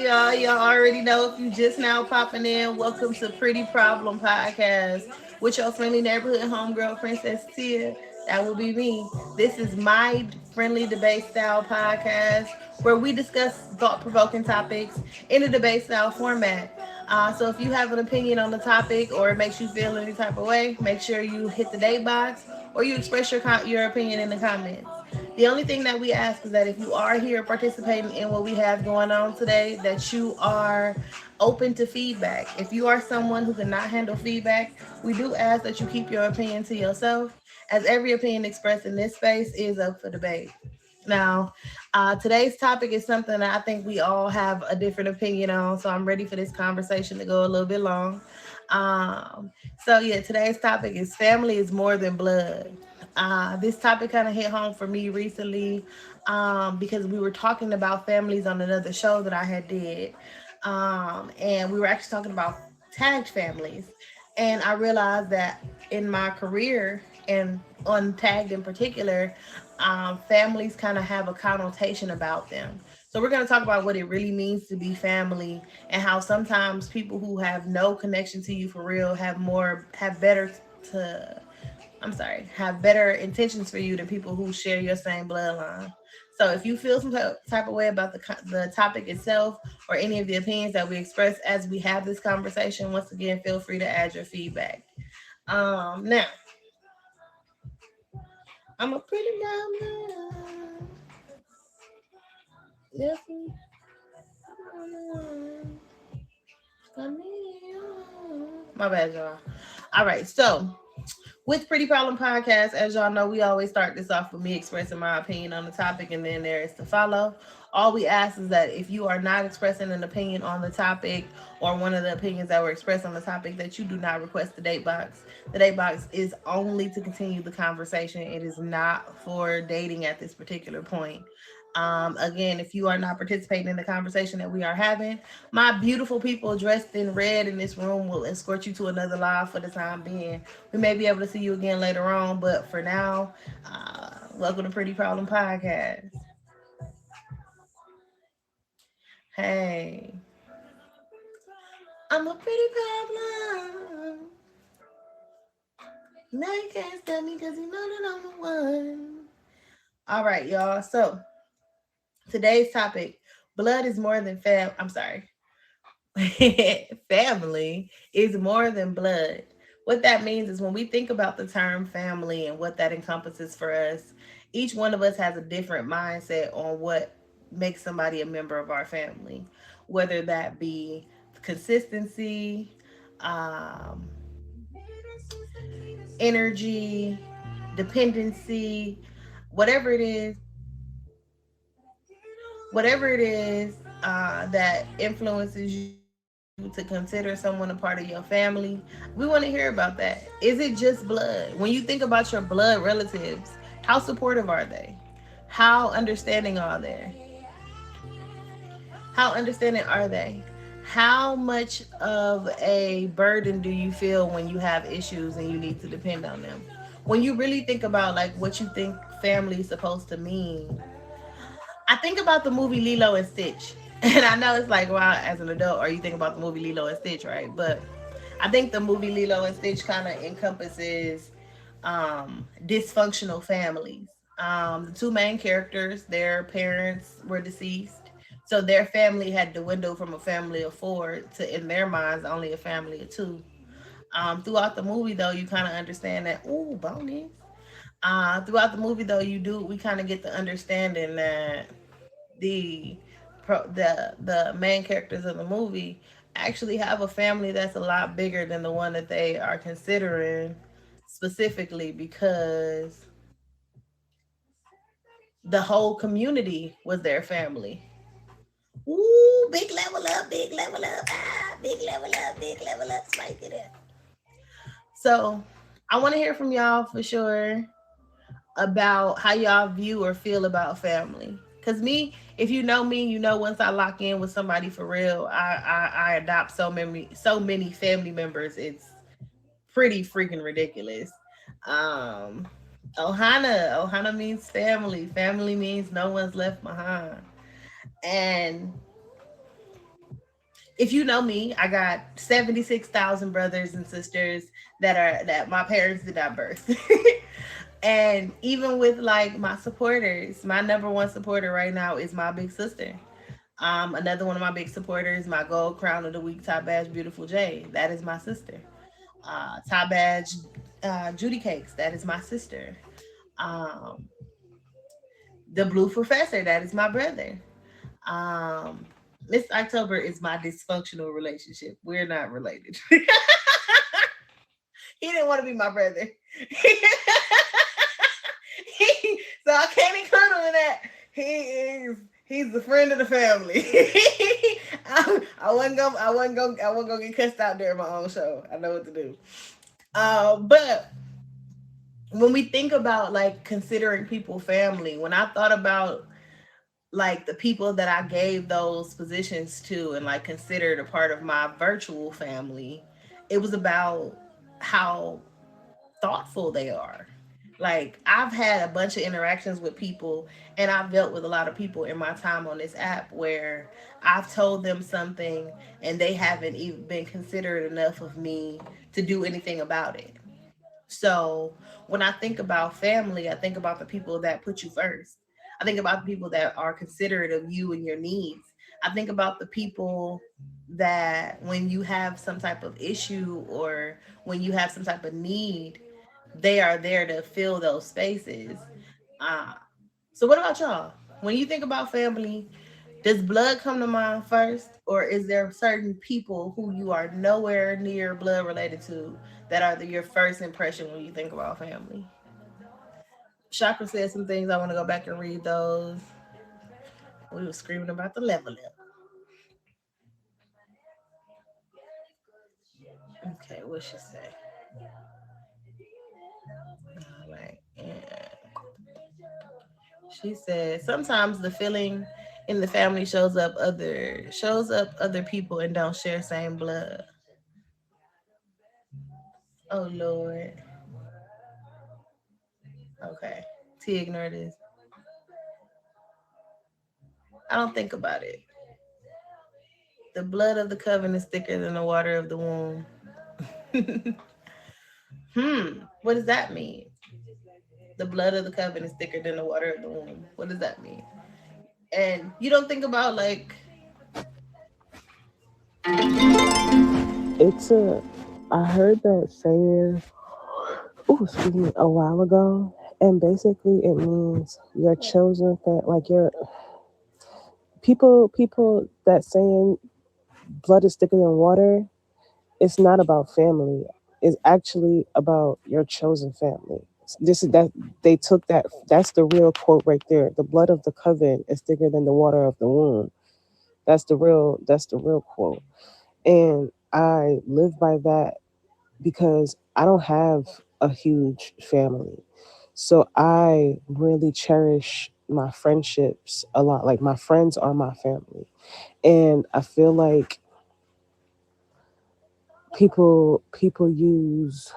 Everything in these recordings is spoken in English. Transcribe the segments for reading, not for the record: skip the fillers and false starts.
y'all. Y'all already know if you just now popping in. Welcome to Pretty Problem Podcast with your friendly neighborhood homegirl, Princess Tia. That will be me. This is my friendly debate style podcast where we discuss thought provoking topics in a debate style format. So if you have an opinion on the topic or it makes you feel any type of way, make sure you hit the date box or you express your opinion in the comments. The only thing that we ask is that if you are here participating in what we have going on today, that you are open to feedback. If you are someone who cannot handle feedback, we do ask that you keep your opinion to yourself, as every opinion expressed in this space is up for debate. Now, today's topic is something that I think we all have a different opinion on, so I'm ready for this conversation to go a little bit long. Um, yeah, today's topic is family is more than blood. This topic kind of hit home for me recently because we were talking about families on another show that I had did, and we were actually talking about tagged families, and I realized that in my career and on tagged in particular, families kind of have a connotation about them. So we're going to talk about what it really means to be family and how sometimes people who have no connection to you for real have better to have better intentions for you than people who share your same bloodline. So if you feel some type of way about the topic itself or any of the opinions that we express as we have this conversation, once again, feel free to add your feedback. Now, I'm a pretty mama. Yes, my bad, y'all. All right, so with Pretty Problem Podcast, as y'all know, we always start this off with me expressing my opinion on the topic, and then there is to follow. All we ask is that if you are not expressing an opinion on the topic or one of the opinions that were expressed on the topic, that you do not request the date box. The date box is only to continue the conversation. It is not for dating at this particular point. Again, if you are not participating in the conversation that we are having, my beautiful people dressed in red in this room will escort you to another live for the time being. We may be able to see you again later on, but for now, welcome to Pretty Problem Podcast. Hey, I'm a pretty problem. Now you can't stop me because you know that I'm the one. All right, y'all. So today's topic: blood is more than fam. I'm sorry. Family is more than blood. What that means is when we think about the term family and what that encompasses for us, each one of us has a different mindset on what makes somebody a member of our family, whether that be consistency, um, energy, dependency, whatever it is, whatever it is that influences you to consider someone a part of your family, we want to hear about that. Is it just blood? When you think about your blood relatives, how supportive are they? How understanding are they? How understanding are they? How much of a burden do you feel when you have issues and you need to depend on them? When you really think about like what you think family is supposed to mean, I think about the movie Lilo and Stitch. And I know it's like, wow, as an adult, or you think about the movie Lilo and Stitch, right? But I think the movie Lilo and Stitch kind of encompasses dysfunctional families. The two main characters, their parents were deceased. So their family had dwindled from a family of four to, in their minds, only a family of two. Throughout the movie, though, you kind of understand that, ooh, bonus. Throughout the movie, though, we kind of get the understanding that the the main characters of the movie actually have a family that's a lot bigger than the one that they are considering, specifically because the whole community was their family. Ooh, big level up, big level up, big level up, big level up, spike it up. So I want to hear from y'all for sure about how y'all view or feel about family. Cause me, if you know me, you know once I lock in with somebody for real, I adopt so many family members. It's pretty freaking ridiculous. Um, Ohana means family. Family means no one's left behind. And if you know me, I got 76,000 brothers and sisters that my parents did not birth. And even with like my supporters, my number one supporter right now is my big sister. Another one of my big supporters, my gold crown of the week, top badge, beautiful J. That is my sister. Top badge, Judy Cakes. That is my sister. Um, the Blue Professor. That is my brother. Um, Miss October is my dysfunctional relationship. We're not related. He didn't want to be my brother. So I can't include him in that. He's the friend of the family. I wasn't gonna get cussed out during my own show. I know what to do. But when we think about like considering people family, when I thought about like the people that I gave those positions to and like considered a part of my virtual family, it was about how thoughtful they are. Like I've had a bunch of interactions with people and I've dealt with a lot of people in my time on this app where I've told them something and they haven't even been considerate enough of me to do anything about it. So when I think about family, I think about the people that put you first. I think about the people that are considerate of you and your needs. I think about the people that when you have some type of issue or when you have some type of need, they are there to fill those spaces. Uh, so, what about y'all? When you think about family, does blood come to mind first, or is there certain people who you are nowhere near blood related to that are your first impression when you think about family? Chakra said some things. I want to go back and read those. We were screaming about the level up. Okay, what she say? All right. Yeah. She said sometimes the feeling in the family shows up other people and don't share same blood. Oh Lord. Okay. T ignore this. I don't think about it. The blood of the covenant is thicker than the water of the womb. What does that mean? The blood of the covenant is thicker than the water of the womb. What does that mean? And you don't think about like It's a. I heard that saying. Oh, excuse me, a while ago, and basically it means you're chosen. Like you're people that saying blood is thicker than water. It's not about family. It's actually about your chosen family. This is that they took that. That's the real quote right there. The blood of the covenant is thicker than the water of the womb. That's the real. That's the real quote. And I live by that because I don't have a huge family. So I really cherish my friendships a lot. Like my friends are my family. And I feel like people use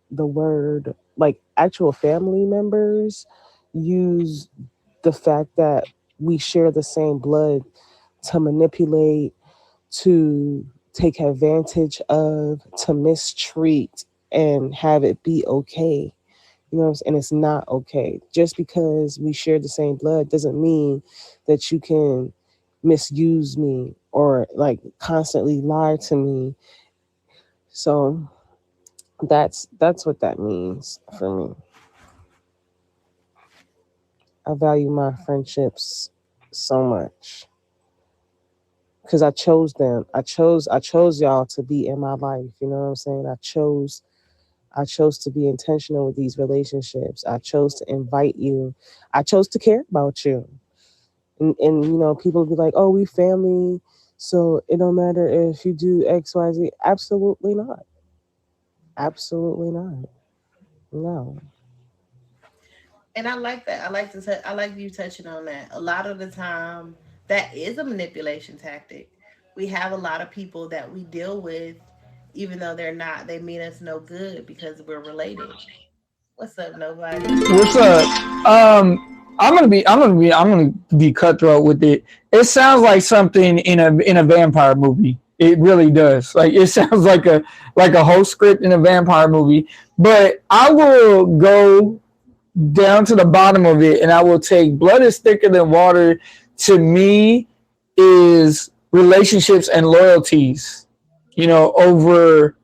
the word like actual family members use the fact that we share the same blood to manipulate, to take advantage of, to mistreat and have it be okay. You know what I'm saying? And it's not okay. Just because we share the same blood doesn't mean that you can misuse me or like constantly lie to me. So that's what that means for me. I value my friendships so much because I chose them. I chose y'all to be in my life. You know what I'm saying? I chose to be intentional with these relationships. I chose to invite you. I chose to care about you. And you know, people be like, "Oh, we family, so it don't matter if you do X, Y, Z." Absolutely not. Absolutely not. No. and I like that. I like you touching on that. A lot of the time that is a manipulation tactic. We have a lot of people that we deal with even though they're not, they mean us no good because we're related. What's up, nobody? What's up? I'm gonna be cutthroat with it. It sounds like something in a vampire movie. It really does. Like it sounds like a whole script in a vampire movie. But I will go down to the bottom of it, and I will take blood is thicker than water. To me, is relationships and loyalties. Over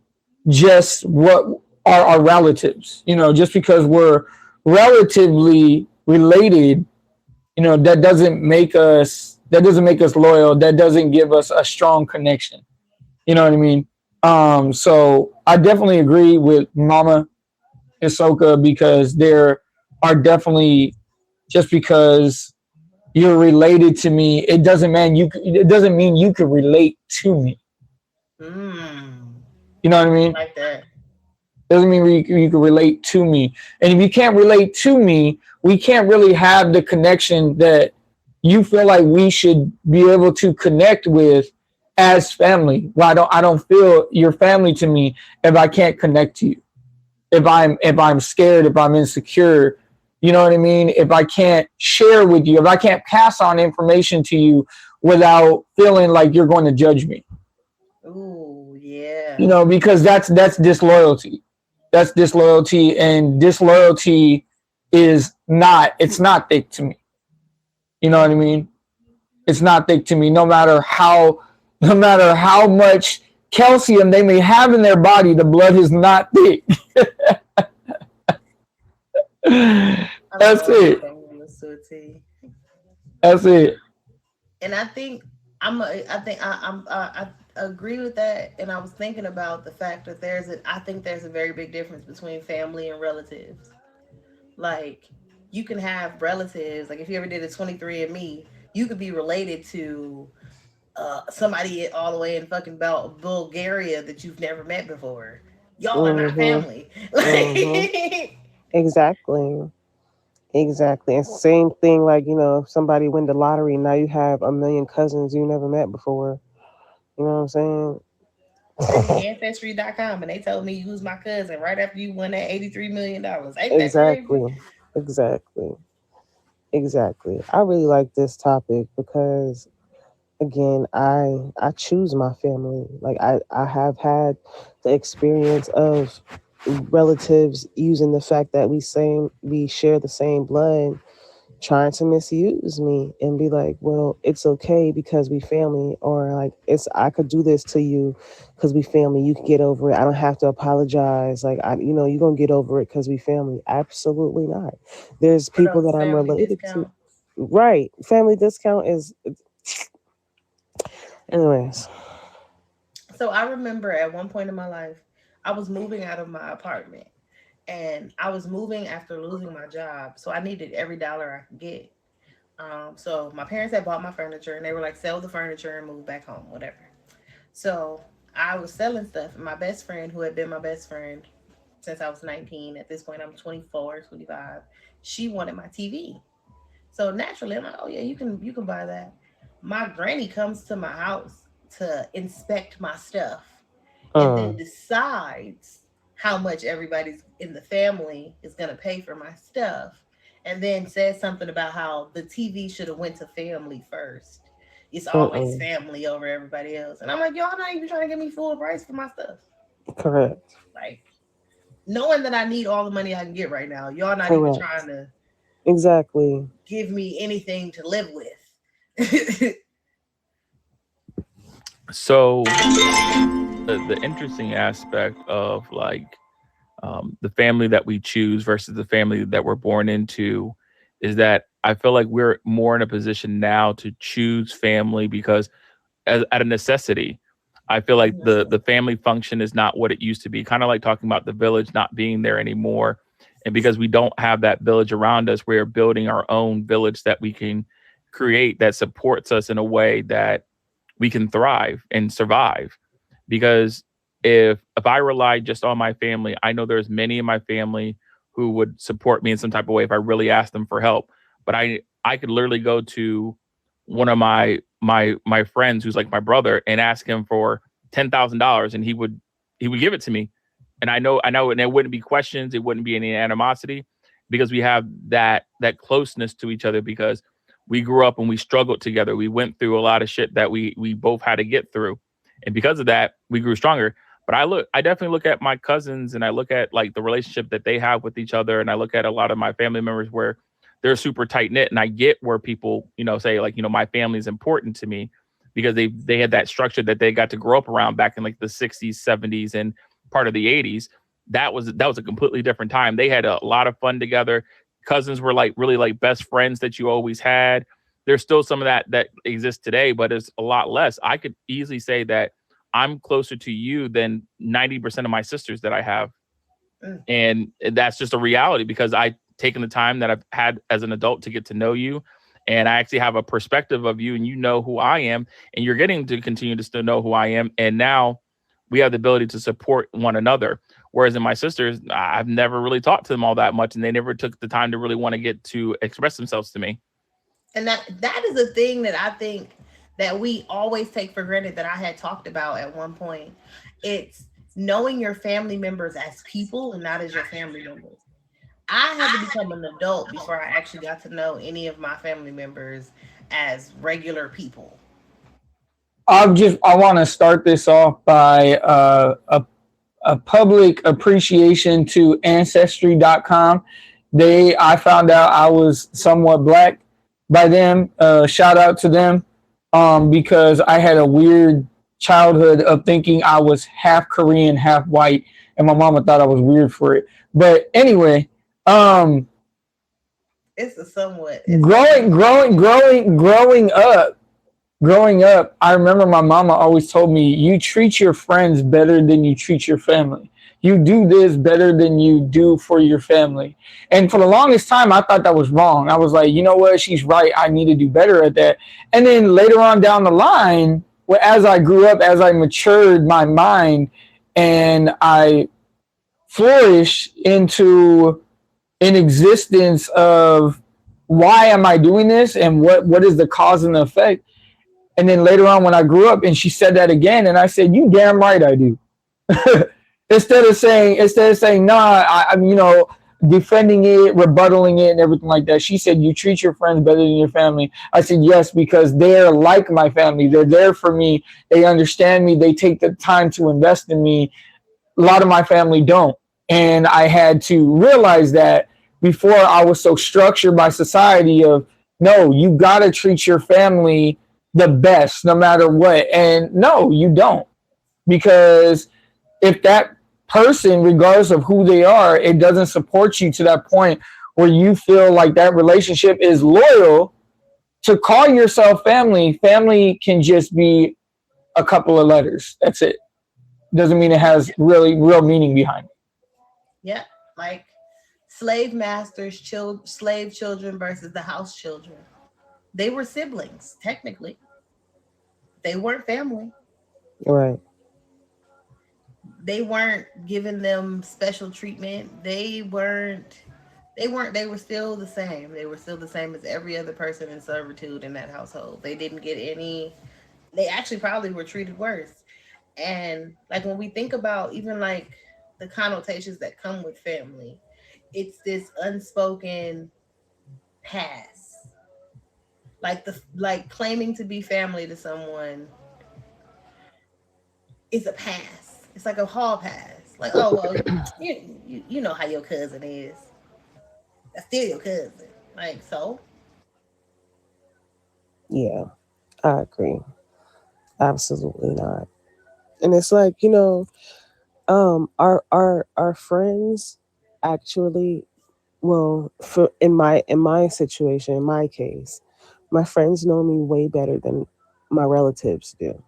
just what are our relatives. Just because we're relatively related, that doesn't make us loyal. That doesn't give us a strong connection. You know what I mean? So I definitely agree with Mama Hisoka because there are definitely, just because you're related to me, it doesn't mean you could relate to me. Mm, You know what I mean? like that. Doesn't mean you can relate to me. And if you can't relate to me, we can't really have the connection that you feel like we should be able to connect with as family. Well, I don't feel you're family to me if I can't connect to you. If I'm scared, if I'm insecure, you know what I mean? If I can't share with you, if I can't pass on information to you without feeling like you're going to judge me. Ooh, yeah. Because that's disloyalty. That's disloyalty, and disloyalty it's not thick to me. You know what I mean? It's not thick to me. No matter how much calcium they may have in their body, the blood is not thick. I That's love it. family Suti. That's it. And I think I think I agree with that. And I was thinking about the fact that I think there's a very big difference between family and relatives. Like, you can have relatives, like if you ever did a 23andMe, you could be related to somebody all the way in fucking Bulgaria that you've never met before. Y'all are not Mm-hmm. family. Mm-hmm. Like, Exactly. Exactly. And same thing, like, if somebody win the lottery, now you have a million cousins you never met before. You know what I'm saying? I did ancestry.com and they told me you was my cousin right after you won that $83 million. Ain't that crazy? Exactly. Exactly. Exactly. I really like this topic because again, I choose my family. Like I have had the experience of relatives using the fact that we share the same blood, trying to misuse me and be like, well, it's okay because we family, or like, it's I could do this to you because we family. You can get over it. I don't have to apologize. Like, you're gonna get over it because we family. Absolutely not. There's For people those that I'm family related to. discounts. Right. Family discount is, anyways. So I remember at one point in my life, I was moving out of my apartment and I was moving after losing my job. So I needed every dollar I could get. So my parents had bought my furniture and they were like, sell the furniture and move back home, whatever. So I was selling stuff, and my best friend, who had been my best friend since I was 19, at this point I'm 24, 25, she wanted my TV. So naturally, I'm like, oh yeah, you can buy that. My granny comes to my house to inspect my stuff, and then Uh, decides how much everybody's in the family is gonna pay for my stuff, and then says something about how the TV should have went to family first. It's always uh-uh. family over everybody else, and I'm like, y'all not even trying to give me full price for my stuff. Correct. Like, knowing that I need all the money I can get right now, y'all not even trying Correct. to Exactly. give me anything to live with. So the interesting aspect of like the family that we choose versus the family that we're born into is that I feel like we're more in a position now to choose family because as at a necessity. I feel like the family function is not what it used to be. Kind of like talking about the village not being there anymore. And because we don't have that village around us, we're building our own village that we can create that supports us in a way that we can thrive and survive. Because if I rely just on my family, I know there's many in my family who would support me in some type of way if I really asked them for help. But I could literally go to one of my friends who's like my brother and ask him for $10,000 and he would give it to me. And I know and there wouldn't be questions, it wouldn't be any animosity because we have that closeness to each other because we grew up and we struggled together. We went through a lot of shit that we both had to get through. And because of that, we grew stronger. But I definitely look at my cousins and I look at like the relationship that they have with each other. And I look at a lot of my family members where they're super tight knit. And I get where people, say like, my family is important to me because they had that structure that they got to grow up around back in like the 60s, 70s, and part of the 80s. That was a completely different time. They had a lot of fun together. Cousins were like really like best friends that you always had. There's still some of that exists today, but it's a lot less. I could easily say that I'm closer to you than 90% of my sisters that I have. And that's just a reality because I've taken the time that I've had as an adult to get to know you. And I actually have a perspective of you and you know who I am and you're getting to continue to still know who I am. And now we have the ability to support one another. Whereas in my sisters, I've never really talked to them all that much and they never took the time to really want to get to express themselves to me. And that is a thing that I think that we always take for granted that I had talked about at one point. It's knowing your family members as people and not as your family members. I had to become an adult before I actually got to know any of my family members as regular people. I want to start this off by a public appreciation to Ancestry.com. I found out I was somewhat Black by them. Shout out to them because I had a weird childhood of thinking I was half Korean, half white, and my mama thought I was weird for it. But anyway, it's a somewhat growing up, I remember my mama always told me, you treat your friends better than you treat your family. You do this better than you do for your family. And for the longest time, I thought that was wrong. I was like, you know what? She's right. I need to do better at that. And then later on down the line, as I grew up, as I matured my mind and I flourished into an existence of why am I doing this and what is the cause and the effect? And then later on when I grew up and she said that again and I said, you damn right I do. Instead of saying, nah, I'm, defending it, rebuttaling it and everything like that. She said, you treat your friends better than your family. I said, yes, because they're like my family. They're there for me. They understand me. They take the time to invest in me. A lot of my family don't. And I had to realize that before I was so structured by society of, no, you got to treat your family the best no matter what. And no, you don't. Because if that person, regardless of who they are, it doesn't support you to that point where you feel like that relationship is loyal, to call yourself family can just be a couple of letters. That's it. Doesn't mean it has real meaning behind it. Yeah, like slave masters, slave children versus the house children. They were siblings, technically. They weren't family. Right. They weren't giving them special treatment. They were still the same. They were still the same as every other person in servitude in that household. They didn't get they actually probably were treated worse. And like when we think about even like the connotations that come with family, it's this unspoken pass. Like claiming to be family to someone is a pass. It's like a hall pass. Like, oh well, you know how your cousin is. That's still your cousin. Like, so. Yeah, I agree. Absolutely not. And it's like, our friends actually, well, in my situation, in my case, my friends know me way better than my relatives do,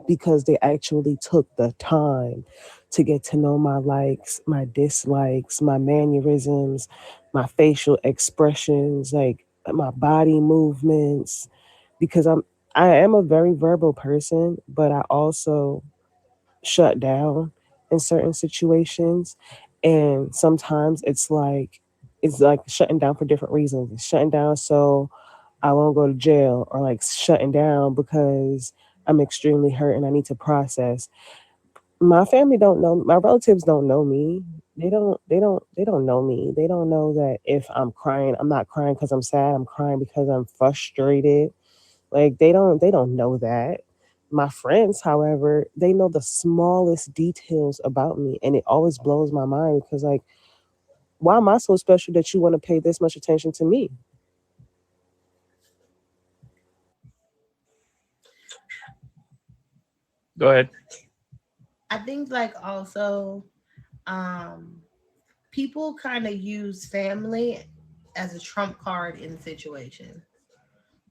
because they actually took the time to get to know my likes, my dislikes, my mannerisms, my facial expressions, like my body movements, because I am a very verbal person, but I also shut down in certain situations. And sometimes it's like shutting down for different reasons. It's shutting down so I won't go to jail, or like shutting down because I'm extremely hurt and I need to process. My family don't know, my relatives don't know me. They don't know me. They don't know that if I'm crying, I'm not crying because I'm sad. I'm crying because I'm frustrated. Like they don't know that. My friends, however, they know the smallest details about me, and it always blows my mind because, like, why am I so special that you want to pay this much attention to me? Go ahead. I think like also um people kind of use family as a trump card in situations.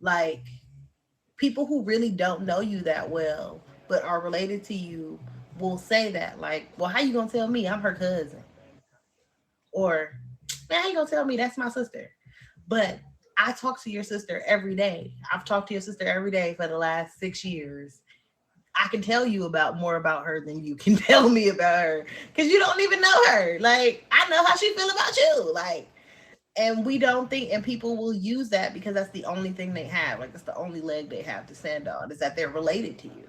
Like people who really don't know you that well but are related to you will say that like, well, how you gonna tell me I'm her cousin? Or man, how you gonna tell me that's my sister? But I talk to your sister every day. I've talked to your sister every day for the last 6 years. I can tell you about more about her than you can tell me about her because you don't even know her. Like I know how she feel about you. Like, and we don't think, and people will use that because that's the only thing they have. Like that's the only leg they have to stand on is that they're related to you.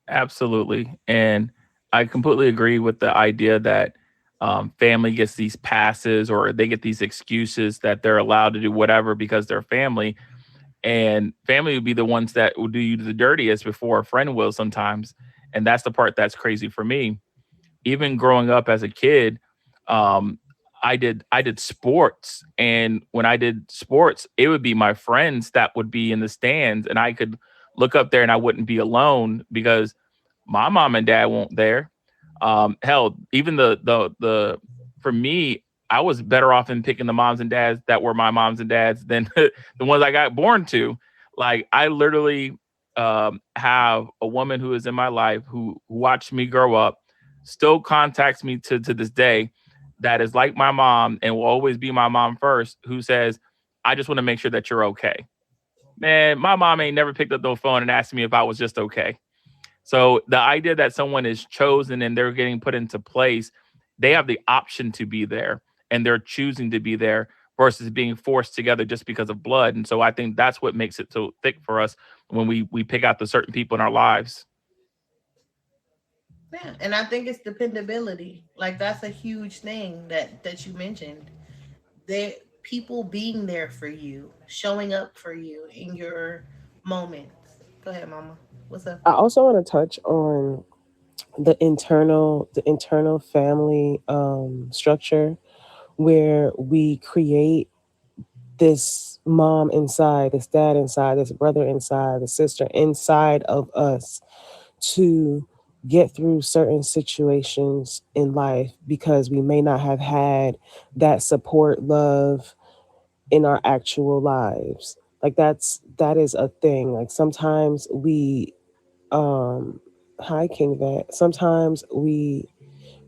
Absolutely. And I completely agree with the idea that family gets these passes or they get these excuses that they're allowed to do whatever because they're family. And family would be the ones that will do you the dirtiest before a friend will sometimes. And that's the part that's crazy for me. Even growing up as a kid, um, I did sports, and when I did sports, it would be my friends that would be in the stands, and I could look up there and I wouldn't be alone because my mom and dad weren't there. Hell, even the for me, I was better off in picking the moms and dads that were my moms and dads than the ones I got born to. Like I literally have a woman who is in my life who watched me grow up, still contacts me to this day, that is like my mom and will always be my mom first, who says, I just want to make sure that you're okay. Man, my mom ain't never picked up the phone and asked me if I was just okay. So the idea that someone is chosen and they're getting put into place, they have the option to be there and they're choosing to be there versus being forced together just because of blood. And so I think that's what makes it so thick for us when we pick out the certain people in our lives. Yeah, and I think it's dependability. Like that's a huge thing that you mentioned. They people being there for you, showing up for you in your moments. Go ahead, mama. What's up? I also want to touch on the internal family structure where we create this mom inside, this dad inside, this brother inside, the sister inside of us to get through certain situations in life because we may not have had that support, love in our actual lives. Like that is a thing. Like sometimes we hi King Vet. Sometimes we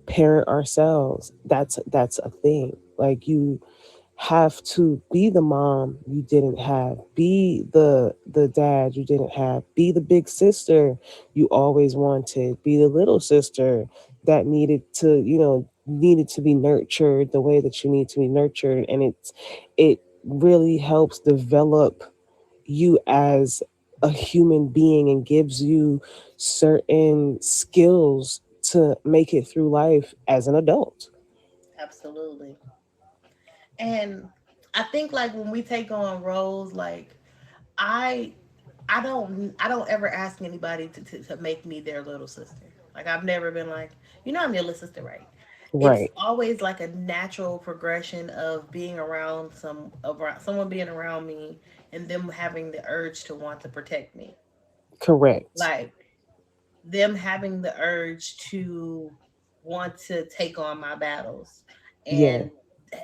parent ourselves. That's a thing. Like you have to be the mom you didn't have, be the dad you didn't have, be the big sister you always wanted, be the little sister that needed to be nurtured the way that you need to be nurtured. And it really helps develop you as a human being and gives you certain skills to make it through life as an adult. Absolutely. And I think like when we take on roles, like I I don't ever ask anybody to make me their little sister. Like I've never been like, I'm your little sister, right? It's Right. always like a natural progression of being around someone being around me and them having the urge to want to protect me. Correct. Like them having the urge to want to take on my battles Yeah. and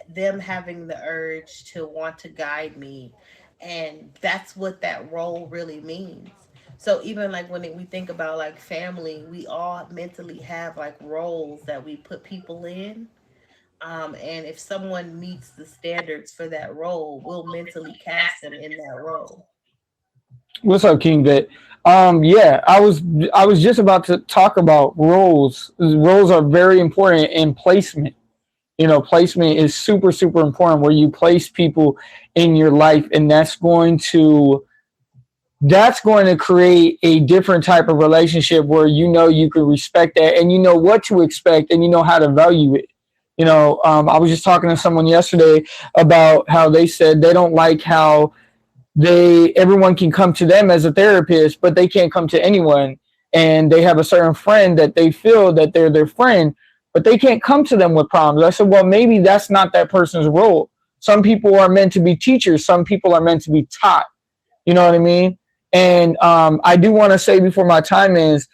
them having the urge to want to guide me, and that's what that role really means. So even like we think about like family, we all mentally have like roles that we put people in, and if someone meets the standards for that role, we'll mentally cast them in that role. What's up, King Vet? Yeah, I was just about to talk about roles. Roles are very important in placement. Placement is super, super important where you place people in your life, and that's going to create a different type of relationship where you can respect that and you know what to expect and you know how to value it. I was just talking to someone yesterday about how they said they don't like how everyone can come to them as a therapist, but they can't come to anyone. And they have a certain friend that they feel that they're their friend, but they can't come to them with problems. I said, well, maybe that's not that person's role. Some people are meant to be teachers. Some people are meant to be taught. You know what I mean? And I do want to say before my time is,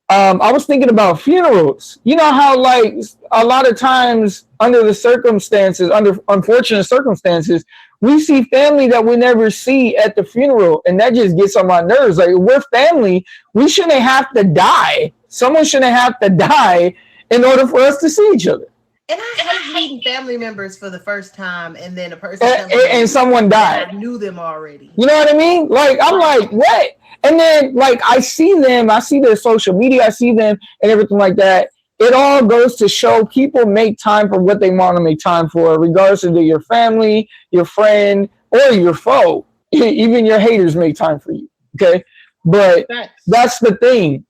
I was thinking about funerals. You know how like a lot of times under unfortunate circumstances, we see family that we never see at the funeral, and that just gets on my nerves. Like, we're family, we shouldn't have to die. Someone shouldn't have to die in order for us to see each other. And I hate meeting family members for the first time, and then a person and someone died. I knew them already. You know what I mean? Like, I'm like, what? And then, like, I see their social media, I see them and everything like that. It all goes to show people make time for what they want to make time for, regardless of your family, your friend, or your foe. Even your haters make time for you. Okay? But that's the thing.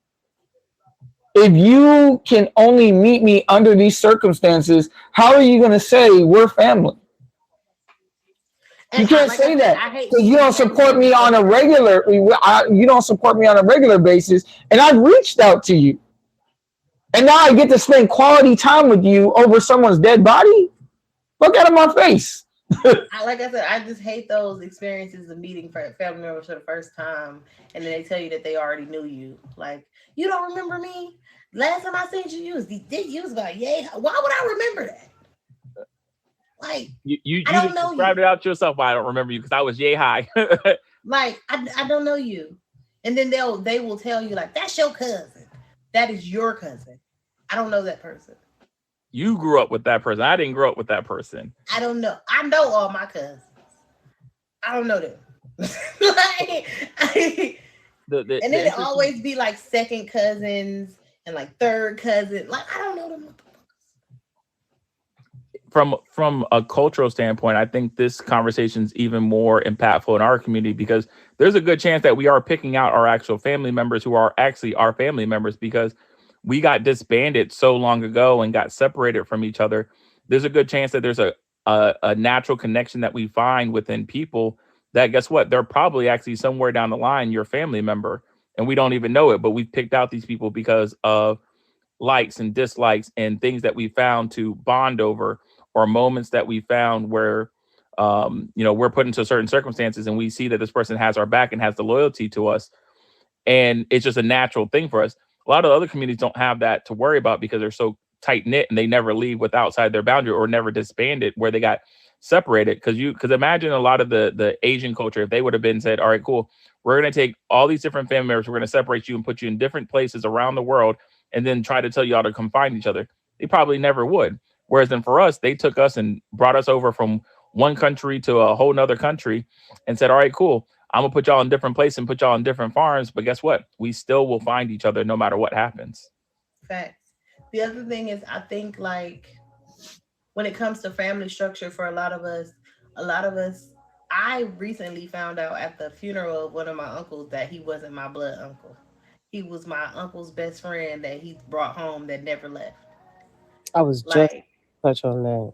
If you can only meet me under these circumstances, how are you going to say we're family? You can't say that because you don't support me on a regular. You don't support me on a regular basis, and I've reached out to you, and now I get to spend quality time with you over someone's dead body. Look out of my face. Like I said, I just hate those experiences of meeting family members for the first time, and then they tell you that they already knew you. Like, you don't remember me? Last time I seen you was about yay. Why would I remember that? Like, you I don't know described you. it out yourself. Why I don't remember you because I was yay high. Like, I don't know you, and then they will tell you like, that's your cousin. That is your cousin. I don't know that person. You grew up with that person. I didn't grow up with that person. I don't know. I know all my cousins. I don't know them. And then it always be like second cousins and like third cousin. Like, I don't know them. From a cultural standpoint, I think this conversation is even more impactful in our community because there's a good chance that we are picking out our actual family members who are actually our family members because we got disbanded so long ago and got separated from each other. There's a good chance that there's a natural connection that we find within people that, guess what? They're probably actually somewhere down the line your family member, and we don't even know it, but we've picked out these people because of likes and dislikes and things that we found to bond over, or moments that we found where we're put into certain circumstances and we see that this person has our back and has the loyalty to us, and it's just a natural thing for us. A lot of other communities don't have that to worry about because they're so tight knit and they never leave with outside their boundary or never disbanded where they got separated. Because imagine a lot of the Asian culture, if they would have been said, all right, cool, we're going to take all these different family members, we're going to separate you and put you in different places around the world and then try to tell you all to come find each other. They probably never would. Whereas then for us, they took us and brought us over from one country to a whole nother country and said, all right, cool, I'm gonna put y'all in different places and put y'all in different farms. But guess what? We still will find each other no matter what happens. Facts. The other thing is, I think like when it comes to family structure for a lot of us, I recently found out at the funeral of one of my uncles that he wasn't my blood uncle. He was my uncle's best friend that he brought home that never left. I was just touch on that.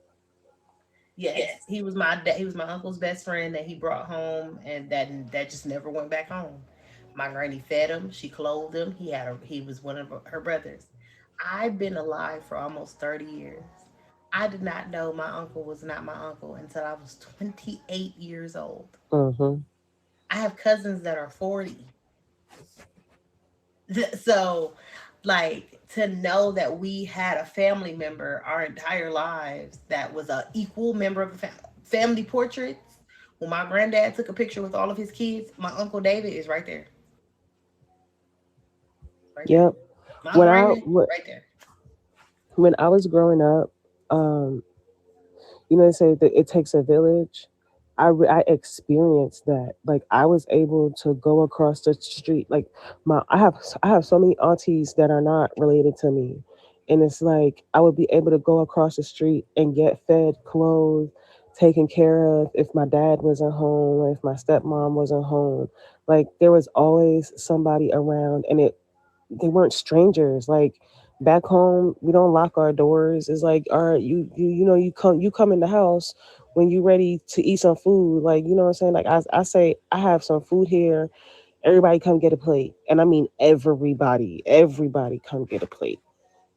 Yes, he was my uncle's best friend that he brought home, and that just never went back home. My granny fed him, she clothed him. He was one of her brothers. I've been alive for almost 30 years. I did not know my uncle was not my uncle until I was 28 years old. Mm-hmm. I have cousins that are 40. So, like, to know that we had a family member our entire lives that was an equal member of the family portraits. When my granddad took a picture with all of his kids, my Uncle David is right there. Right yep. there. Right there. When I was growing up, they say that it takes a village. I experienced that. Like, I was able to go across the street. Like, I have so many aunties that are not related to me, and it's like I would be able to go across the street and get fed, clothed, taken care of if my dad wasn't home or if my stepmom wasn't home. Like, there was always somebody around, and they weren't strangers. Like, Back home, we don't lock our doors. It's like, all right, you come in the house when you ready to eat some food. Like, you know what I'm saying? Like I say, I have some food here. Everybody come get a plate. And I mean everybody come get a plate.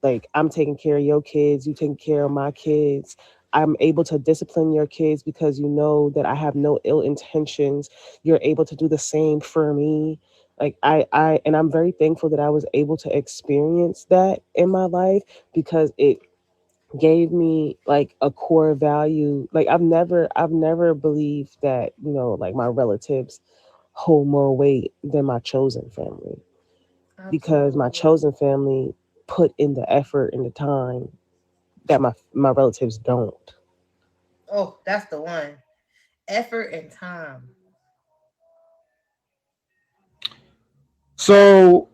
Like, I'm taking care of your kids, you taking care of my kids. I'm able to discipline your kids because you know that I have no ill intentions. You're able to do the same for me. Like, and I'm very thankful that I was able to experience that in my life, because it gave me like a core value. Like, I've never believed that, like, my relatives hold more weight than my chosen family, because my Absolutely. chosen family put in the effort and the time that my relatives don't. Oh, that's the one. Effort and time. So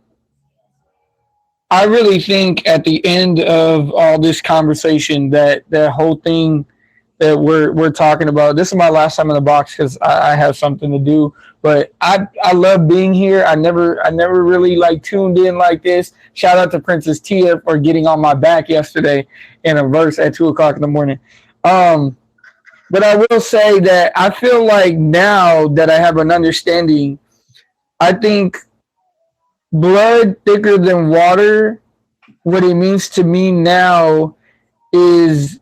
I really think at the end of all this conversation, that whole thing that we're talking about. This is my last time in the box because I have something to do. But I love being here. I never really like tuned in like this. Shout out to Princess Tia for getting on my back yesterday in a verse at 2 o'clock in the morning. Um, but I will say that I feel like now that I have an understanding, I think blood thicker than water. What it means to me now is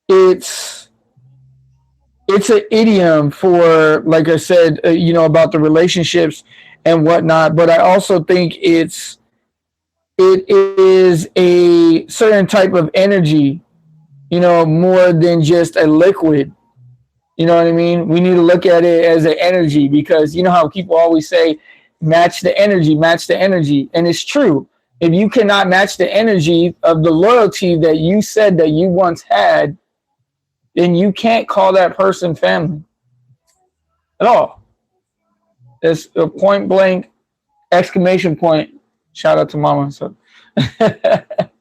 it's it's an idiom for, like I said, about the relationships and whatnot. But I also think it is a certain type of energy, more than just a liquid. You know what I mean? We need to look at it as an energy, because you know how people always say, match the energy. And it's true. If you cannot match the energy of the loyalty that you said that you once had, then you can't call that person family at all. It's a point blank exclamation point. Shout out to mama. So, And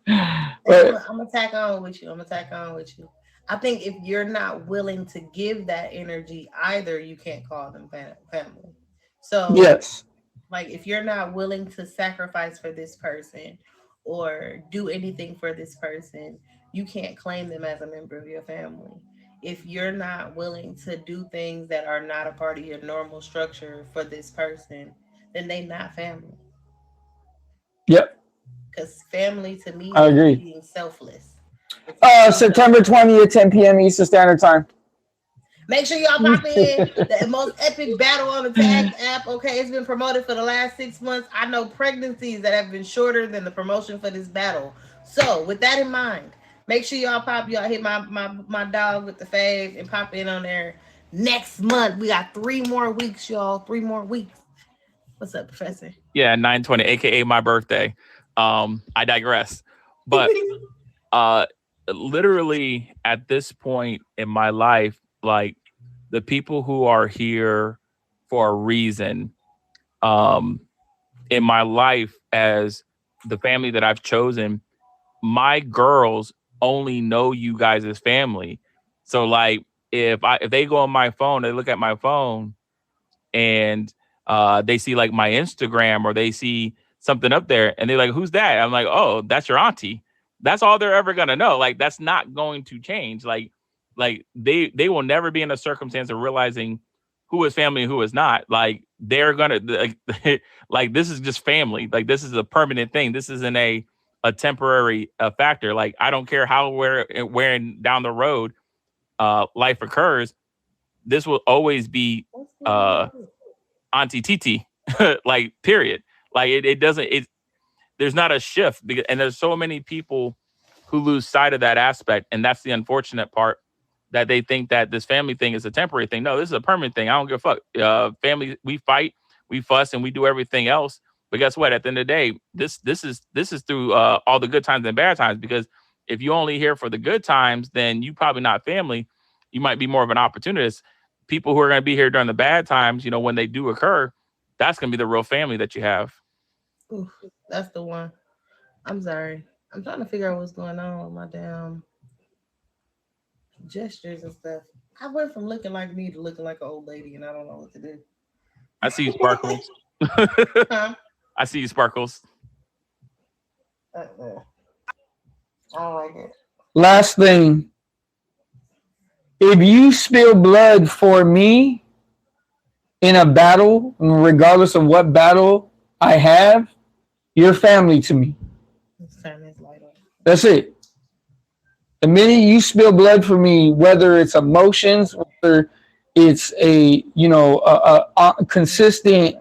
I'm, but I'm gonna tack on with you. I'm gonna tack on with you. I think if you're not willing to give that energy either, you can't call them family. So, yes, like, if you're not willing to sacrifice for this person or do anything for this person, you can't claim them as a member of your family. If you're not willing to do things that are not a part of your normal structure for this person, then they not family. yep, Because family to me I is agree. being selfless. It's being September selfless. 20th, 10 p.m. Eastern Standard Time. Make sure y'all pop in. The most epic battle on the Tags app. Okay, it's been promoted for the last 6 months. I know pregnancies that have been shorter than the promotion for this battle. So, with that in mind, make sure y'all hit my dog with the fave and pop in on there next month. We got 3 more weeks, y'all. 3 more weeks. What's up, Professor? Yeah, 9/20, aka my birthday. I digress. But uh literally at this point in my life, like the people who are here for a reason, um in my life, as the family that I've chosen, my girls only know you guys as family. So like if they go on my phone, they look at my phone and they see like my Instagram, or they see something up there and they're like, "Who's that?" I'm like, "Oh, that's your auntie." That's all they're ever gonna know. Like that's not going to change. Like they will never be in a circumstance of realizing who is family and who is not. Like they're gonna like this is just family. Like this is a permanent thing. This isn't a temporary factor. Like I don't care how where down the road life occurs. This will always be What's going uh on? Auntie Titi, like period. Like it doesn't. There's not a shift because, and there's so many people who lose sight of that aspect, and that's the unfortunate part. That they think that this family thing is a temporary thing. No, this is a permanent thing. I don't give a fuck. Family, we fight, we fuss, and we do everything else. But guess what? At the end of the day, this is through all the good times and bad times. Because if you only here for the good times, then you probably not family. You might be more of an opportunist. People who are going to be here during the bad times, when they do occur, that's going to be the real family that you have. Oof, that's the one. I'm sorry. I'm trying to figure out what's going on with my damn gestures and stuff. I went from looking like me to looking like an old lady, and I don't know what to do. I see you, Sparkles. Huh? I see you, Sparkles. I don't like it. Last thing, if you spill blood for me in a battle, regardless of what battle I have, you're family to me. Let's turn this light on. That's it. The minute you spill blood for me, whether it's emotions, whether it's a consistent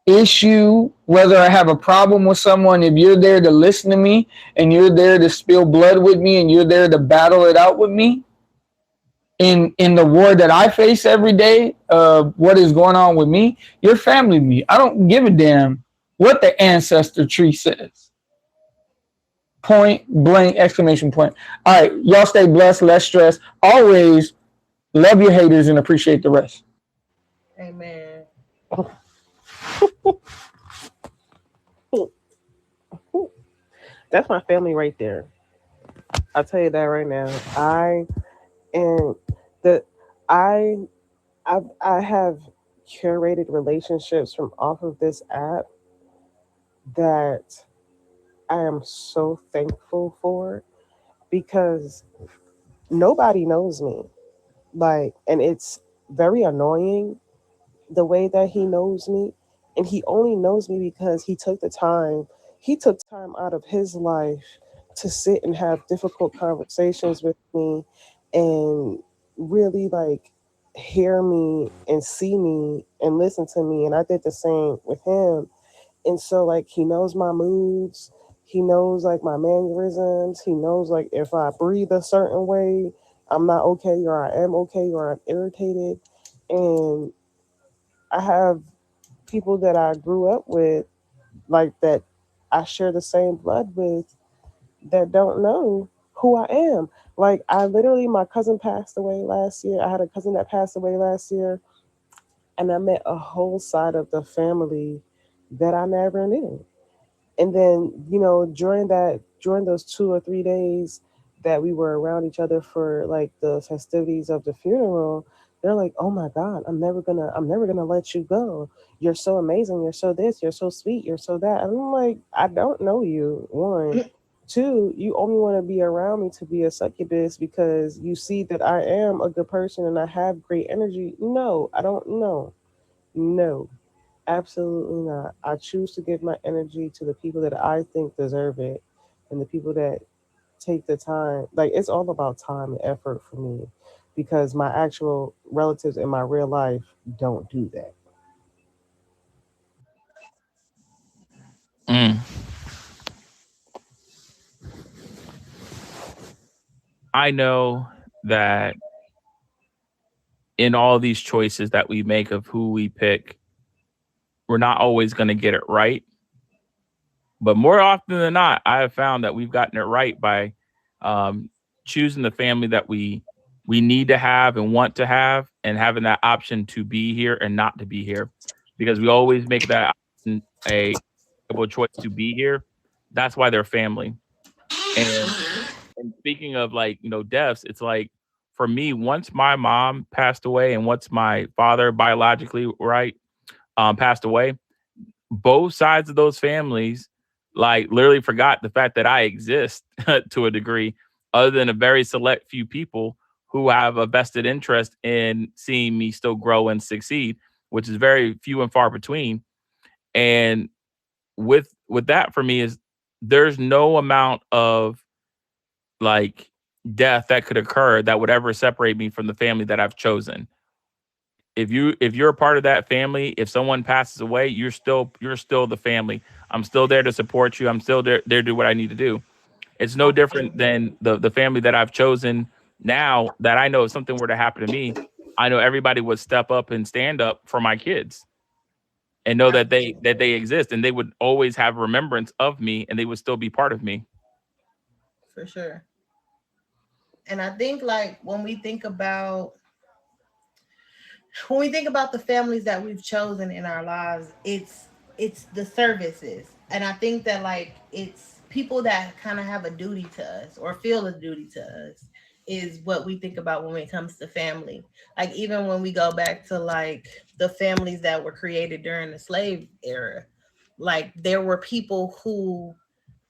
issue, whether I have a problem with someone, if you're there to listen to me and you're there to spill blood with me and you're there to battle it out with me in the war that I face every day, what is going on with me, you're family to me. I don't give a damn what the ancestor tree says. Point blank exclamation point. All right, y'all stay blessed, less stress. Always love your haters and appreciate the rest. Amen. That's my family right there. I'll tell you that right now. And the I I have curated relationships from off of this app that I am so thankful for because nobody knows me. Like, and it's very annoying the way that he knows me. And he only knows me because he took time out of his life to sit and have difficult conversations with me and really like hear me and see me and listen to me. And I did the same with him. And so like he knows my moods, he knows like my mannerisms, he knows like if I breathe a certain way, I'm not okay or I am okay or I'm irritated. And I have people that I grew up with, like that I share the same blood with, that don't know who I am. Like I literally, my cousin passed away last year. I had a cousin that passed away last year, and I met a whole side of the family that I never knew. And then, during those 2 or 3 days that we were around each other for like the festivities of the funeral, they're like, "Oh my God, I'm never gonna let you go. You're so amazing. You're so this. You're so sweet. You're so that." And I'm like, I don't know you. One, two, you only want to be around me to be a succubus because you see that I am a good person and I have great energy. No, I don't know. No. Absolutely not. I choose to give my energy to the people that I think deserve it and the people that take the time. Like, it's all about time and effort for me because my actual relatives in my real life don't do that. Mm. I know that in all these choices that we make of who we pick, we're not always going to get it right. But more often than not, I have found that we've gotten it right by um, choosing the family that we need to have and want to have, and having that option to be here and not to be here, because we always make that option a choice to be here. That's why they're family. And speaking of like, deaths, it's like for me, once my mom passed away and once my father biologically, right, passed away, both sides of those families like literally forgot the fact that I exist to a degree, other than a very select few people who have a vested interest in seeing me still grow and succeed, which is very few and far between. And with that for me is there's no amount of like death that could occur that would ever separate me from the family that I've chosen. If you're a part of that family, if someone passes away, you're still the family. I'm still there to support you. I'm still there to do what I need to do. It's no different than the family that I've chosen now, that I know if something were to happen to me, I know everybody would step up and stand up for my kids and know that they exist, and they would always have remembrance of me, and they would still be part of me. For sure. And I think like when we think about the families that we've chosen in our lives, it's the services. And I think that like it's people that kind of have a duty to us or feel a duty to us is what we think about when it comes to family. Like even when we go back to like the families that were created during the slave era, like there were people who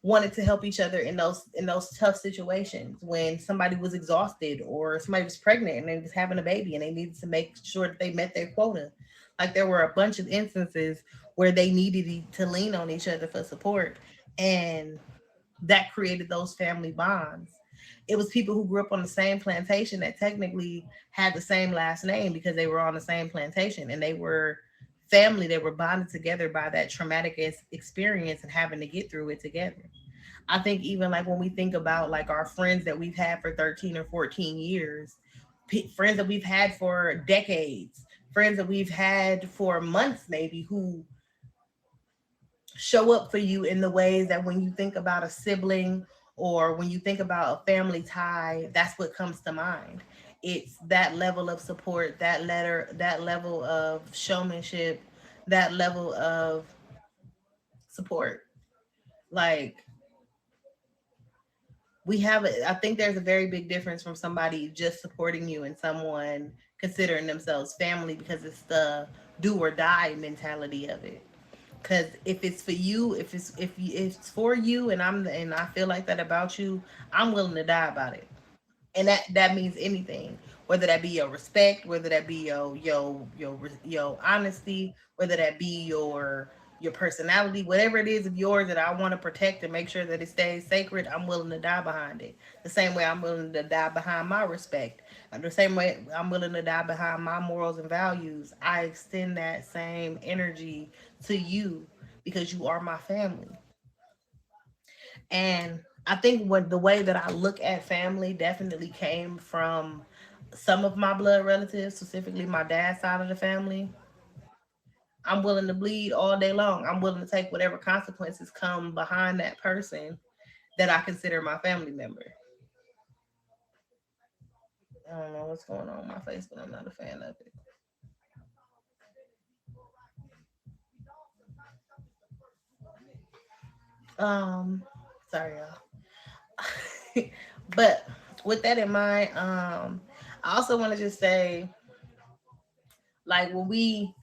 wanted to help each other in those tough situations when somebody was exhausted or somebody was pregnant and they was having a baby and they needed to make sure that they met their quota. Like there were a bunch of instances where they needed to lean on each other for support, and that created those family bonds. It was people who grew up on the same plantation that technically had the same last name because they were on the same plantation, and they were family. They were bonded together by that traumatic experience and having to get through it together. I think even like when we think about like our friends that we've had for 13 or 14 years, friends that we've had for decades, friends that we've had for months maybe, who show up for you in the ways that when you think about a sibling or when you think about a family tie, that's what comes to mind. It's that level of support, that level of showmanship, that level of support. Like I think there's a very big difference from somebody just supporting you and someone considering themselves family because it's the do or die mentality of it. Because if it's for you, if it's for you, and I feel like that about you, I'm willing to die about it. And that means anything, whether that be your respect, whether that be your honesty, whether that be your personality, whatever it is of yours that I want to protect and make sure that it stays sacred. I'm willing to die behind it. The same way I'm willing to die behind my respect. The same way I'm willing to die behind my morals and values. I extend that same energy to you because you are my family. And I think what the way that I look at family definitely came from some of my blood relatives, specifically my dad's side of the family. I'm willing to bleed all day long. I'm willing to take whatever consequences come behind that person that I consider my family member. I don't know what's going on with my face, but I'm not a fan of it. Um, Sorry, y'all. But with that in mind, I also want to just say, like, when we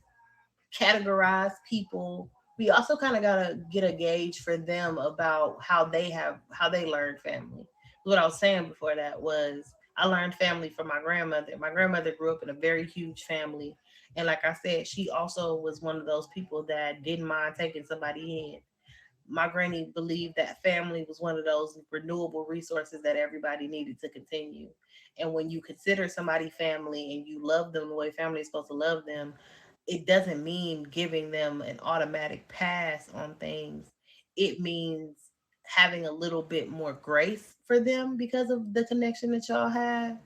categorize people, we also kind of gotta get a gauge for them about how they learned family. What I was saying before that was I learned family from my grandmother. My grandmother grew up in a very huge family. And like I said, she also was one of those people that didn't mind taking somebody in. My granny believed that family was one of those renewable resources that everybody needed to continue. And when you consider somebody family and you love them the way family is supposed to love them, it doesn't mean giving them an automatic pass on things. It means having a little bit more grace for them because of the connection that y'all have,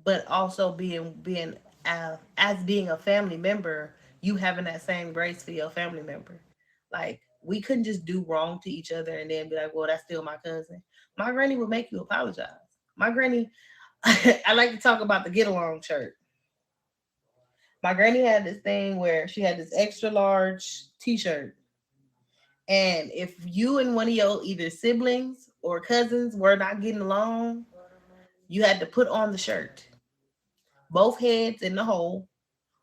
but also being as being a family member, you having that same grace for your family member. Like we couldn't just do wrong to each other and then be like, well, that's still my cousin. My granny would make you apologize. My granny, I like to talk about the get along shirt. My granny had this thing where she had this extra large t-shirt. And if you and one of your either siblings or cousins were not getting along, you had to put on the shirt. Both heads in the hole,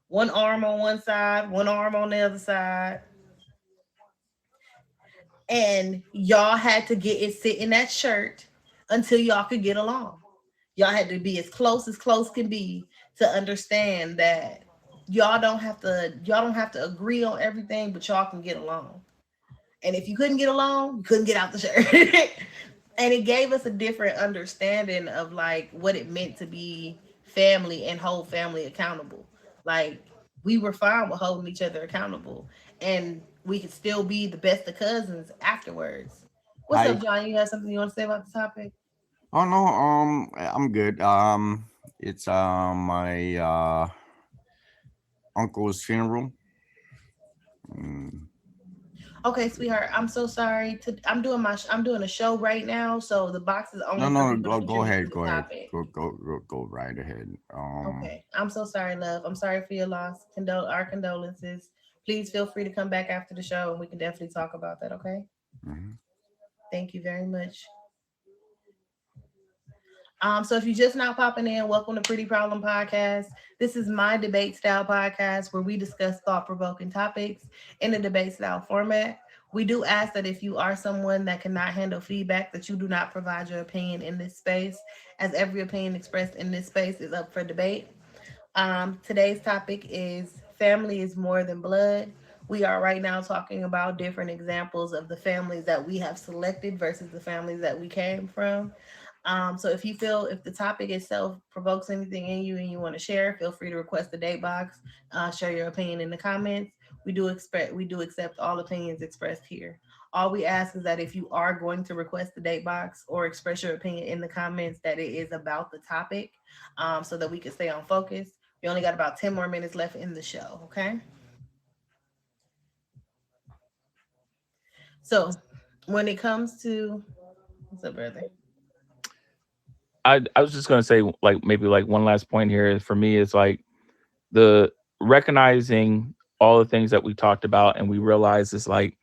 one arm on one side, one arm on the other side. And y'all had to get it sit in that shirt until y'all could get along. Y'all had to be as close can be to understand that y'all don't have to agree on everything, but y'all can get along. And if you couldn't get along, you couldn't get out the shirt. And it gave us a different understanding of like what it meant to be family and hold family accountable. Like we were fine with holding each other accountable, and we could still be the best of cousins afterwards. What's Hi. up, John? You have something you want to say about the topic? Oh no, I'm good. It's my uncle's funeral. Mm. Okay, sweetheart. I'm so sorry. I'm doing a show right now, so the box is No, only for no, people to go contribute to ahead, the go ahead, topic. go right ahead. Okay. I'm so sorry, love. I'm sorry for your loss. Our condolences. Please feel free to come back after the show and we can definitely talk about that, okay? Mhm. Thank you very much. So if you're just now popping in, welcome to Pretty Problem Podcast. This is my debate style podcast where we discuss thought-provoking topics in a debate style format. We do ask that if you are someone that cannot handle feedback, that you do not provide your opinion in this space, as every opinion expressed in this space is up for debate. Today's topic is family is more than blood. We are right now talking about different examples of the families that we have selected versus the families that we came from. So if you feel if the topic itself provokes anything in you and you want to share, feel free to request the date box. Share your opinion in the comments. We do accept all opinions expressed here. All we ask is that if you are going to request the date box or express your opinion in the comments, that it is about the topic, so that we can stay on focus. We only got about 10 more minutes left in the show. Okay. So when it comes to what's up, brother? I was just gonna say like maybe like one last point here is for me is like the recognizing all the things that we talked about and we realize is like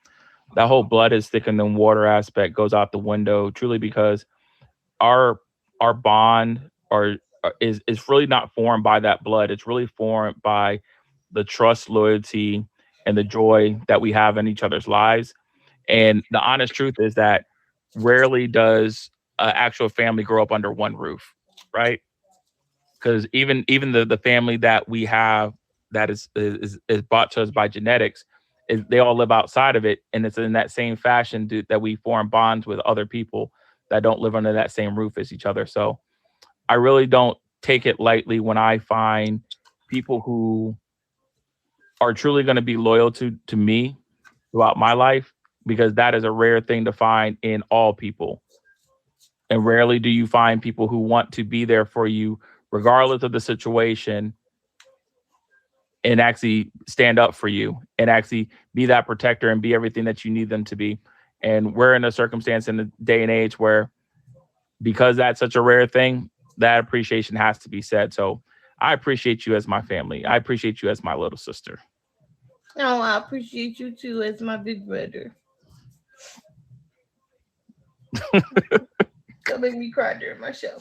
that whole blood is thicker than water aspect goes out the window truly because our our bond is really not formed by that blood. It's really formed by the trust, loyalty, and the joy that we have in each other's lives. And the honest truth is that rarely does an actual family grow up under one roof, right? Because even the family that we have that is brought to us by genetics, is they all live outside of it, and it's in that same fashion that we form bonds with other people that don't live under that same roof as each other. So I really don't take it lightly when I find people who are truly going to be loyal to me throughout my life because that is a rare thing to find in all people. And rarely do you find people who want to be there for you regardless of the situation and actually stand up for you and actually be that protector and be everything that you need them to be. And we're in a circumstance in the day and age where because that's such a rare thing, that appreciation has to be said. So I appreciate you as my family. I appreciate you as my little sister. No, I appreciate you too as my big brother. Don't make me cry during my show.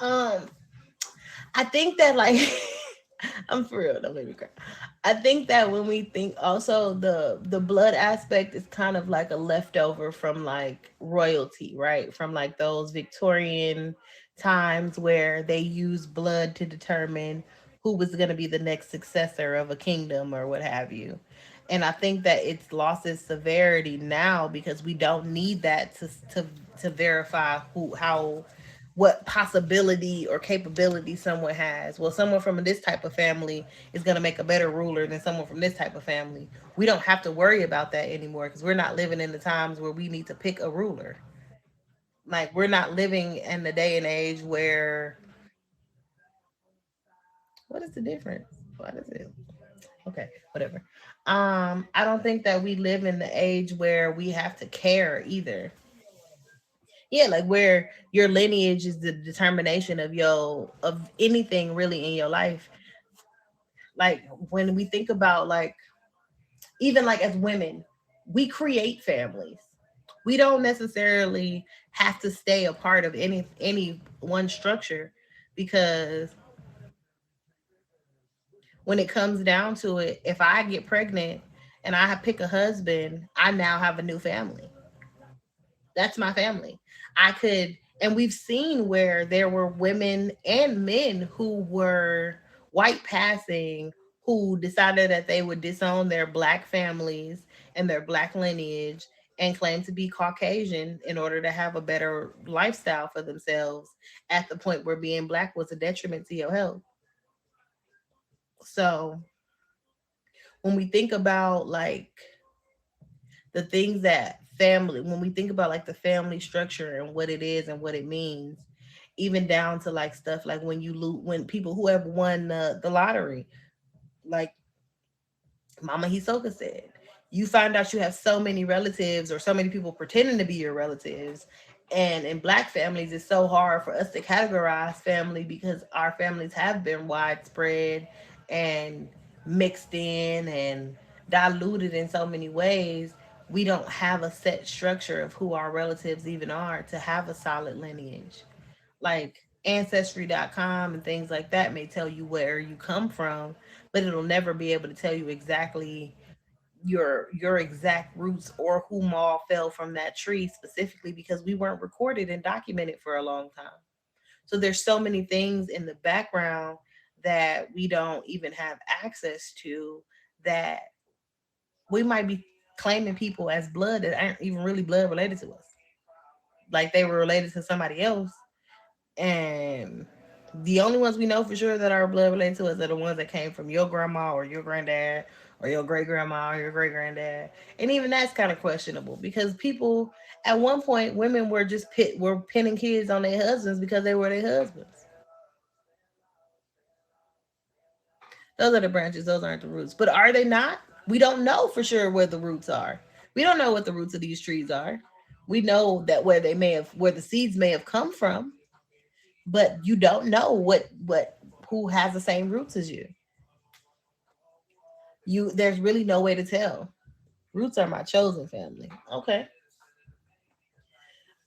Um, I think that like I'm for real, don't make me cry. I think that when we think also the blood aspect is kind of like a leftover from like royalty, right? From like those Victorian times where they use blood to determine who was going to be the next successor of a kingdom or what have you. And I think that it's lost its severity now because we don't need that to verify who how what possibility or capability someone has. Well, someone from this type of family is going to make a better ruler than someone from this type of family. We don't have to worry about that anymore because we're not living in the times where we need to pick a ruler. Like, we're not living in the day and age where, what is the difference? What is it? Okay, whatever. I don't think that we live in the age where we have to care either. Yeah, like where your lineage is the determination of your of anything really in your life. Like when we think about like even like as women, we create families. We don't necessarily have to stay a part of any one structure because when it comes down to it, if I get pregnant and pick a husband, I now have a new family. That's my family. I could, and we've seen where there were women and men who were white passing who decided that they would disown their black families and their black lineage and claim to be Caucasian in order to have a better lifestyle for themselves at the point where being black was a detriment to your health. So when we think about like the things that family when we think about like the family structure and what it is and what it means, even down to like stuff like when you loot when people who have won the lottery, like Mama Hisoka said, you find out you have so many relatives or so many people pretending to be your relatives. And in black families, it's so hard for us to categorize family because our families have been widespread and mixed in and diluted in so many ways. We don't have a set structure of who our relatives even are to have a solid lineage. Like ancestry.com and things like that may tell you where you come from, but it'll never be able to tell you exactly your exact roots or whom all fell from that tree specifically, because we weren't recorded and documented for a long time. So there's so many things in the background that we don't even have access to, that we might be claiming people as blood that aren't even really blood related to us. Like they were related to somebody else. And the only ones we know for sure that are blood related to us are the ones that came from your grandma or your granddad or your great grandma or your great granddad. And even that's kind of questionable, because people at one point, women were just were pinning kids on their husbands because they were their husbands. Those are the branches, those aren't the roots. But are they not? We don't know for sure where the roots are. We don't know what the roots of these trees are. We know that where the seeds may have come from, but you don't know what who has the same roots as you. There's really no way to tell. Roots are my chosen family. Okay.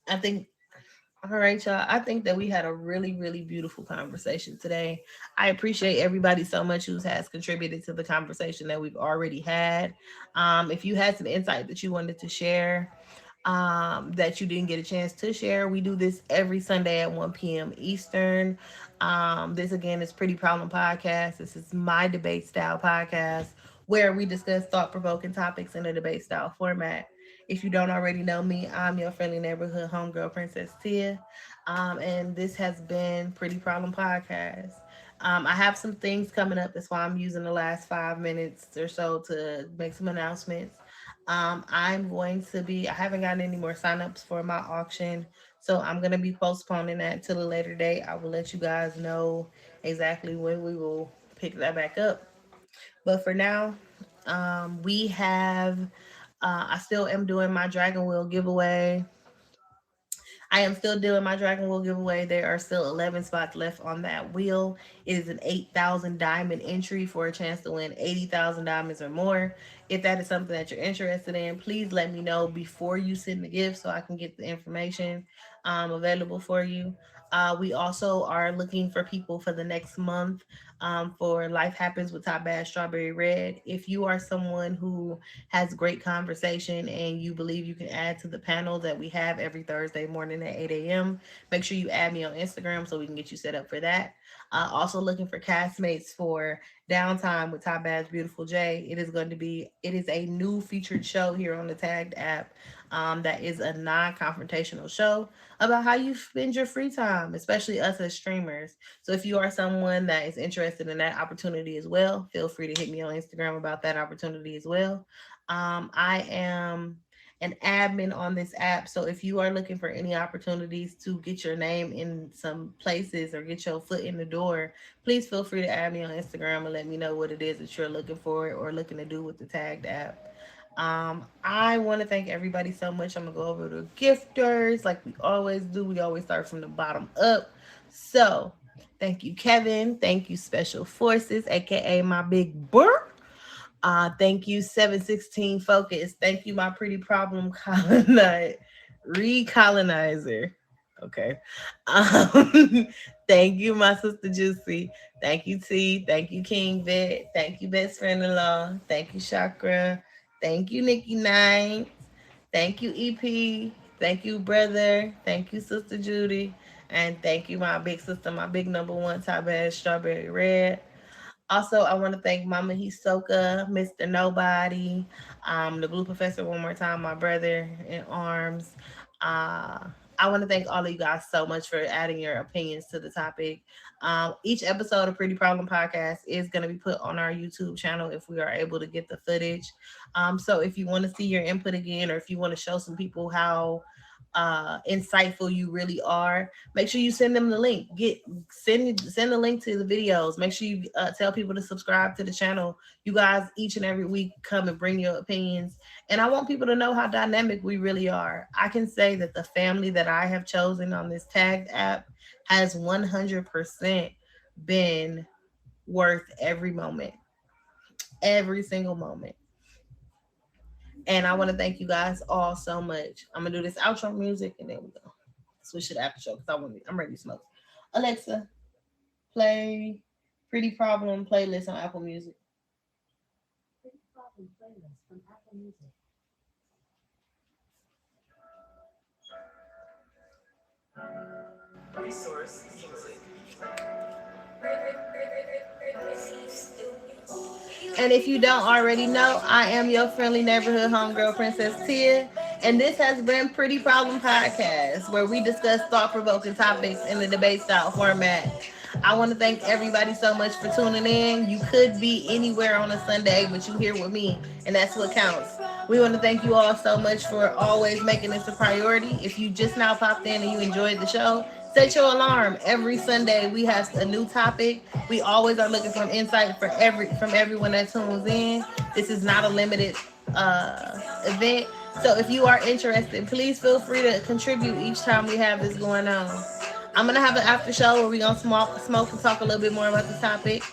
I think All right, y'all. I think that we had a really, really beautiful conversation today. I appreciate everybody so much who has contributed to the conversation that we've already had. If you had some insight that you wanted to share, that you didn't get a chance to share, we do this every Sunday at 1 p.m. Eastern. This again is Pretty Problem Podcast. This is my debate style podcast where we discuss thought provoking topics in a debate style format. If you don't already know me, I'm your friendly neighborhood homegirl, Princess Tia. And this has been Pretty Problem Podcast. I have some things coming up. That's why I'm using the last 5 minutes or so to make some announcements. I haven't gotten any more signups for my auction. So I'm going to be postponing that till a later date. I will let you guys know exactly when we will pick that back up. But for now, we have I still am doing my Dragon Wheel giveaway. I am still doing my Dragon Wheel giveaway. There are still 11 spots left on that wheel. It is an 8,000 diamond entry for a chance to win 80,000 diamonds or more. If that is something that you're interested in, please let me know before you send the gift so I can get the information available for you. We also are looking for people for the next month for Life Happens with Top Bass Strawberry Red. If you are someone who has great conversation and you believe you can add to the panel that we have every Thursday morning at 8 a.m., make sure you add me on Instagram so we can get you set up for that. Also looking for castmates for Downtime with Top Bass Beautiful J. It is a new featured show here on the Tagged app. That is a non-confrontational show about how you spend your free time, especially us as streamers. So if you are someone that is interested in that opportunity as well, feel free to hit me on Instagram about that opportunity as well. I am an admin on this app. So if you are looking for any opportunities to get your name in some places or get your foot in the door, please feel free to add me on Instagram and let me know what it is that you're looking for or looking to do with the Tagged app. I want to thank everybody so much. I'm gonna go over to gifters like we always do. We always start from the bottom up. So thank you, Kevin. Thank you, Special Forces, aka my big burr. Thank you, 716 Focus. Thank you, my pretty problem recolonizer. Okay. Thank you, my sister Juicy. Thank you, T. Thank you, King Vet. Thank you, best friend-in-law. Thank you, Chakra. Thank you, Nikki Nine. Thank you, EP. Thank you, brother. Thank you, Sister Judy. And thank you, my big sister, my big number one, Top Ass Strawberry Red. Also, I want to thank Mama Hisoka, Mr. Nobody, the Blue Professor one more time, my brother in arms. I want to thank all of you guys so much for adding your opinions to the topic. Each episode of Pretty Problem Podcast is going to be put on our YouTube channel if we are able to get the footage. So if you want to see your input again, or if you want to show some people how insightful you really are, make sure you send them the link. Send the link to the videos. Make sure you tell people to subscribe to the channel. You guys each and every week come and bring your opinions, and I want people to know how dynamic we really are. I can say that the family that I have chosen on this Tagged app has 100% been worth every moment, every single moment. And I want to thank you guys all so much. I'm gonna do this outro music and then we go. Switch it after show because I'm ready to smoke. Alexa, play Pretty Problem playlist on Apple Music. Pretty Problem playlist. And if you don't already know, I am your friendly neighborhood homegirl, Princess Tia. And this has been Pretty Problem Podcast, where we discuss thought-provoking topics in the debate-style format. I want to thank everybody so much for tuning in. You could be anywhere on a Sunday, but you're here with me, and that's what counts. We want to thank you all so much for always making this a priority. If you just now popped in and you enjoyed the show, set your alarm. Every Sunday we have a new topic. We always are looking for insight from everyone that tunes in. This is not a limited event. So if you are interested, please feel free to contribute each time we have this going on. I'm gonna have an after show where we're gonna smoke and talk a little bit more about the topic.